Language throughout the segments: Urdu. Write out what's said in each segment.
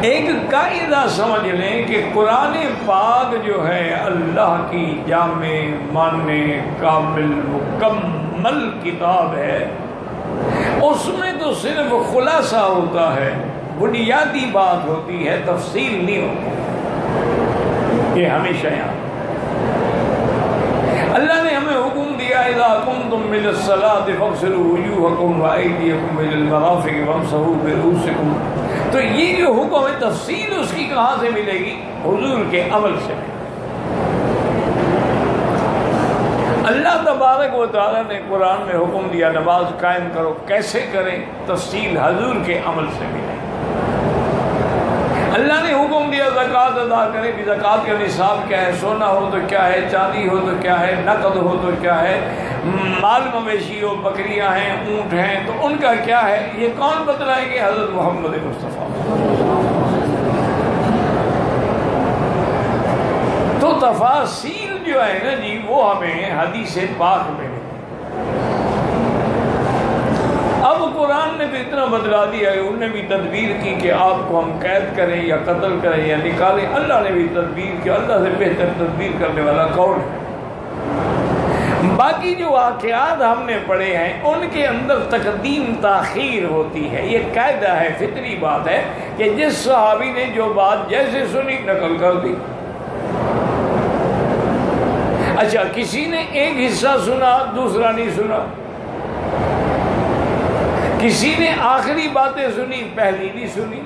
ایک قاعدہ سمجھ لیں کہ قرآن پاک جو ہے اللہ کی جامع ماننے کامل مکمل کتاب ہے، اس میں تو صرف خلاصہ ہوتا ہے، بنیادی بات ہوتی ہے، تفصیل نہیں ہوتی۔ یہ ہمیشہ یاد۔ اللہ نے ہمیں حکم دیا اذا قمتم من الصلاة فاغسلوا وجوہکم وایدیکم الى المرافق وامسحوا برؤوسکم، تو یہ جو حکم ہے تفصیل اس کی کہاں سے ملے گی؟ حضور کے عمل سے۔ اللہ تبارک و تعالیٰ نے قرآن میں حکم دیا نماز قائم کرو، کیسے کریں؟ تفصیل حضور کے عمل سے ملے۔ اللہ نے حکم دیا زکوٰۃ ادا کریں، بھی زکوٰۃ کا نصاب کیا ہے، سونا ہو تو کیا ہے، چاندی ہو تو کیا ہے، نقد ہو تو کیا ہے، مال مویشی ہو، بکریاں ہیں، اونٹ ہیں، تو ان کا کیا ہے، یہ کون بتلائیں گے؟ حضرت محمد مصطفیٰ۔ تو تفاصیل جو ہے نا جی وہ ہمیں حدیث پاک میں۔ اب قرآن نے بھی اتنا بدلا دیا ہے، انہوں نے بھی تدبیر کی کہ آپ کو ہم قید کریں یا قتل کریں یا نکالیں، اللہ نے بھی تدبیر کی۔ اللہ سے بہتر تدبیر کرنے والا کون ہے؟ باقی جو واقعات ہم نے پڑھے ہیں ان کے اندر تقدیم تاخیر ہوتی ہے، یہ قاعدہ ہے، فطری بات ہے کہ جس صحابی نے جو بات جیسے سنی نقل کر دی۔ اچھا، کسی نے ایک حصہ سنا دوسرا نہیں سنا، کسی نے آخری باتیں سنی پہلی نہیں سنی۔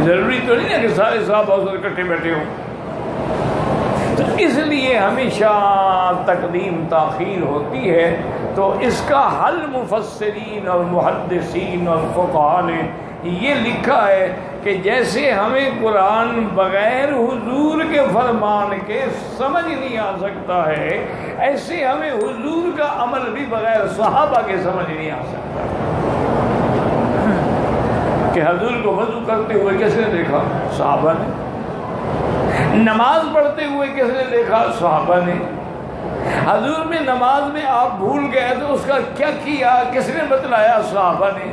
ضروری تو نہیں ہے کہ سارے صحابہ اکٹھے بیٹھے ہوں، تو اس لیے ہمیشہ تقدیم تاخیر ہوتی ہے۔ تو اس کا حل مفسرین اور محدثین اور فقہاء نے یہ لکھا ہے کہ جیسے ہمیں قرآن بغیر حضور کے فرمان کے سمجھ نہیں آ سکتا ہے، ایسے ہمیں حضور کا عمل بھی بغیر صحابہ کے سمجھ نہیں آ سکتا۔ کہ حضور کو وضو کرتے ہوئے کس نے دیکھا؟ صحابہ نے۔ نماز پڑھتے ہوئے کس نے دیکھا؟ صحابہ نے۔ حضور میں نماز میں آپ بھول گئے تو اس کا کیا کیا؟ کس نے بتلایا؟ صحابہ نے۔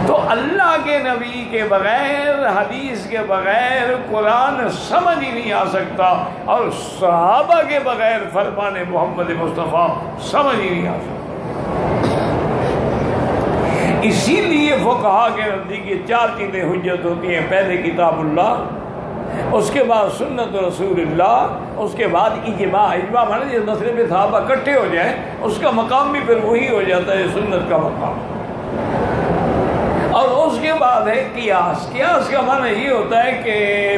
تو اللہ کے نبی کے بغیر، حدیث کے بغیر قرآن سمجھ ہی نہیں آ سکتا، اور صحابہ کے بغیر فرمان محمد مصطفیٰ سمجھ ہی نہیں آ سکتا۔ اسی لیے فقہاء کے نزدیک یہ چار چیزیں حجت ہوتی ہیں: پہلے کتاب اللہ، اس کے بعد سنت رسول اللہ، اس کے بعد اجماع۔ اجماع مانا جس مسئلے پہ صحابہ اکٹھے ہو جائیں اس کا مقام بھی پھر وہی ہو جاتا ہے سنت کا مقام۔ اور اس کے بعد ہے قیاس۔ قیاس کا معنی یہ ہوتا ہے کہ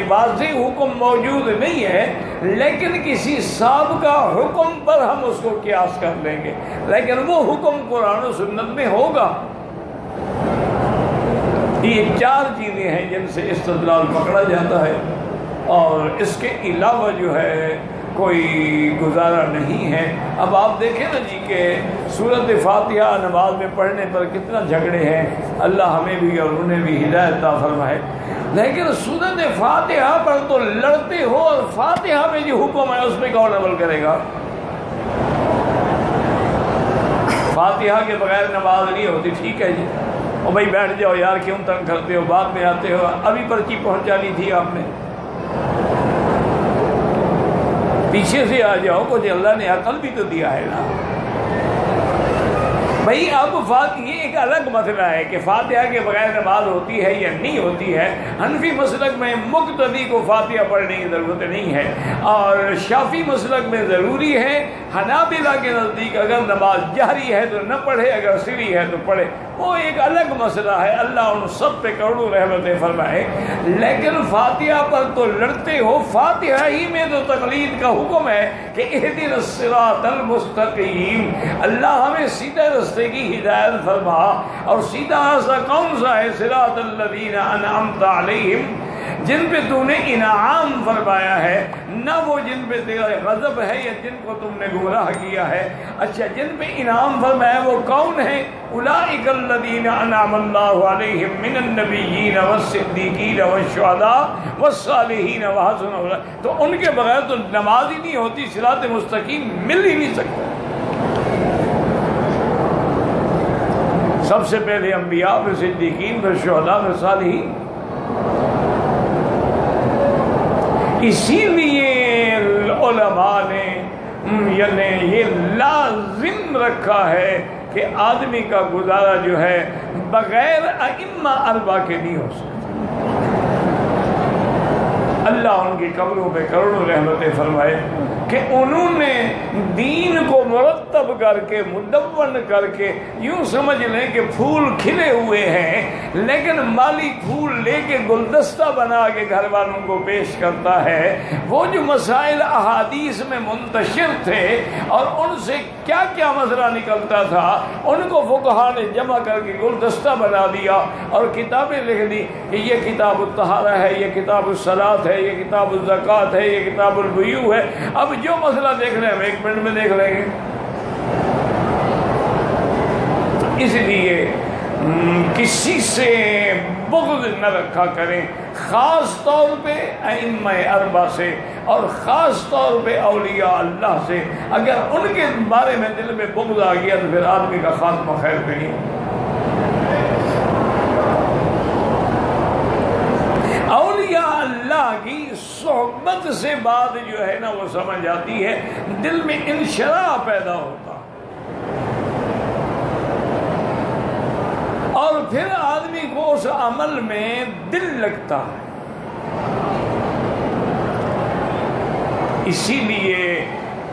واضح حکم موجود نہیں ہے لیکن کسی سابقہ حکم پر ہم اس کو قیاس کر لیں گے، لیکن وہ حکم قرآن و سنت میں ہوگا۔ یہ چار چیزیں ہیں جن سے استدلال پکڑا جاتا ہے، اور اس کے علاوہ جو ہے کوئی گزارا نہیں ہے۔ اب آپ دیکھیں نا جی کہ سورۃ فاتحہ نماز میں پڑھنے پر کتنا جھگڑے ہیں، اللہ ہمیں بھی اور انہیں بھی ہدایت عطا فرمائے، لیکن سورۃ فاتحہ پر تو لڑتے ہو، اور فاتحہ میں جو حکم ہے اس میں کون عمل کرے گا؟ فاتحہ کے بغیر نماز نہیں ہوتی، ٹھیک ہے جی، اور بھائی بیٹھ جاؤ یار، کیوں تنگ کرتے ہو، بعد میں آتے ہو، ابھی پرچی پہنچانی تھی آپ نے، پیچھے سے آ جاؤ، کچھ اللہ نے عقل بھی تو دیا ہے نا بھائی۔ اب یہ ایک الگ مسئلہ ہے کہ فاتحہ کے بغیر نماز ہوتی ہے یا نہیں ہوتی ہے۔ حنفی مسلک میں مقتدی کو فاتحہ پڑھنے کی ضرورت نہیں ہے، اور شافعی مسلک میں ضروری ہے۔ حنابلہ کے نزدیک اگر نماز جہری ہے تو نہ پڑھے، اگر سری ہے تو پڑھے، وہ ایک الگ مسئلہ ہے، اللہ ان سب پہ کروڑوں رحمتیں فرمائے۔ لیکن فاتحہ پر تو لڑتے ہو، فاتحہ ہی میں تو تقلید کا حکم ہے کہ اہدنا الصراط المستقیم، اللہ ہمیں سیدھے راستے کی ہدایت فرما، اور سیدھا راستہ کون سا ہے؟ صراط الذین انعمت علیہم، جن پہ تو نے انعام فرمایا ہے، نہ وہ جن پہ تیرا غضب ہے یا جن کو تم نے گمراہ کیا ہے۔ اچھا، جن پہ انعام فرمایا وہ کون ہے؟ اولئک الذین انعم اللہ علیہم من النبیین والصدیقین والشہداء والصالحین وحسن اولئک۔ تو ان کے بغیر تو نماز ہی نہیں ہوتی، صراط مستقیم مل ہی نہیں سکتا۔ سب سے پہلے انبیاء، پھر صدیقین، پھر شہداء، پھر صالحین۔ اسی لیے علماء نے یعنی یہ لازم رکھا ہے کہ آدمی کا گزارا جو ہے بغیر ائمہ اربعہ کے نہیں ہو سکتا۔ اللہ ان کی قبروں پہ کروڑوں رحمتیں فرمائے کہ انہوں نے دین کو مرتب کر کے مدون کر کے، یوں سمجھ لیں کہ پھول کھلے ہوئے ہیں لیکن مالی پھول لے کے گلدستہ بنا کے گھر والوں کو پیش کرتا ہے۔ وہ جو مسائل احادیث میں منتشر تھے اور ان سے کیا کیا مسئلہ نکلتا تھا، ان کو فقہا نے جمع کر کے گلدستہ بنا دیا اور کتابیں لکھ دی کہ یہ کتاب الطہارہ ہے، یہ کتاب الصلاۃ ہے، یہ کتاب الزکوٰۃ ہے، یہ کتاب البیوع ہے۔ اب جو مسئلہ دیکھ رہے ہیں ہم 1 منٹ میں دیکھ لیں گے۔ اس لیے کسی سے بغض نہ رکھا کریں، خاص طور پہ ائمہ اربعہ سے اور خاص طور پہ اولیاء اللہ سے۔ اگر ان کے بارے میں دل میں بغض آ گیا تو پھر آدمی کا خاتمہ خیر پہ نہیں۔ اولیاء اللہ کی صحبت سے بات جو ہے نا وہ سمجھ آتی ہے، دل میں انشراح پیدا ہوتا اور پھر آدمی کو اس عمل میں دل لگتا ہے۔ اسی لیے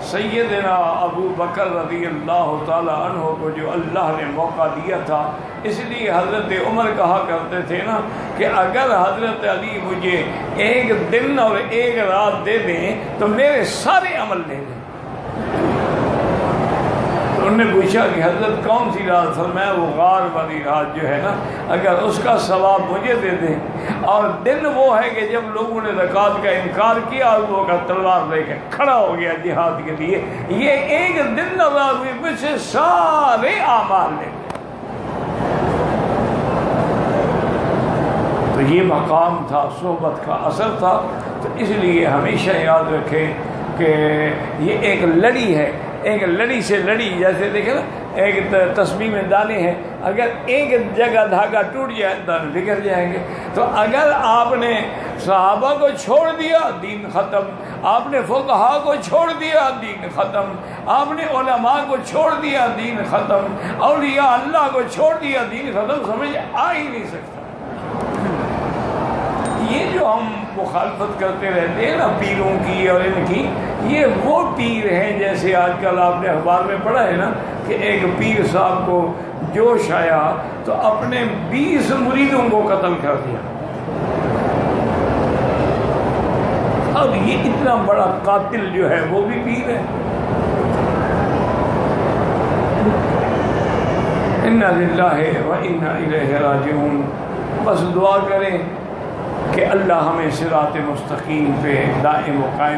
سیدنا ابو بکر رضی اللہ تعالی عنہ کو جو اللہ نے موقع دیا تھا، اس لیے حضرت عمر کہا کرتے تھے نا کہ اگر حضرت علی مجھے 1 دن اور 1 رات دے دیں تو میرے سارے عمل لے لیں۔ انہوں نے پوچھا کہ حضرت کون سی رات؟ فرمایا وہ غار والی رات جو ہے نا، اگر اس کا ثواب مجھے دے دیں، اور دن وہ ہے کہ جب لوگوں نے زکوٰۃ کا انکار کیا اور وہ تلوار لے کے کھڑا ہو گیا جہاد کے لیے، یہ 1 دن اور رات میں مجھ سے سارے اعمال لے لیں۔ تو یہ مقام تھا، صحبت کا اثر تھا۔ تو اس لیے ہمیشہ یاد رکھیں کہ یہ ایک لڑی ہے، ایک لڑی سے لڑی، جیسے دیکھیں نا ایک تسبیح میں دانے ہیں، اگر ایک جگہ دھاگا ٹوٹ جائے دانے بکھر جائیں گے۔ تو اگر آپ نے صحابہ کو چھوڑ دیا دین ختم، آپ نے فقہا کو چھوڑ دیا دین ختم، آپ نے علماء کو چھوڑ دیا دین ختم، اولیاء اللہ کو چھوڑ دیا دین ختم، سمجھ آ ہی نہیں سکتا۔ یہ جو ہم مخالفت کرتے رہتے ہیں نا پیروں کی اور ان کی، یہ وہ پیر ہیں جیسے آج کل آپ نے اخبار میں پڑھا ہے نا کہ ایک پیر صاحب کو جوش آیا تو اپنے 20 مریدوں کو قتل کر دیا۔ اب یہ اتنا بڑا قاتل جو ہے وہ بھی پیر ہے۔ انا للہ و انا الیہ راجعون۔ بس دعا کریں کہ اللہ ہمیں صراط مستقیم پہ دائم و قائم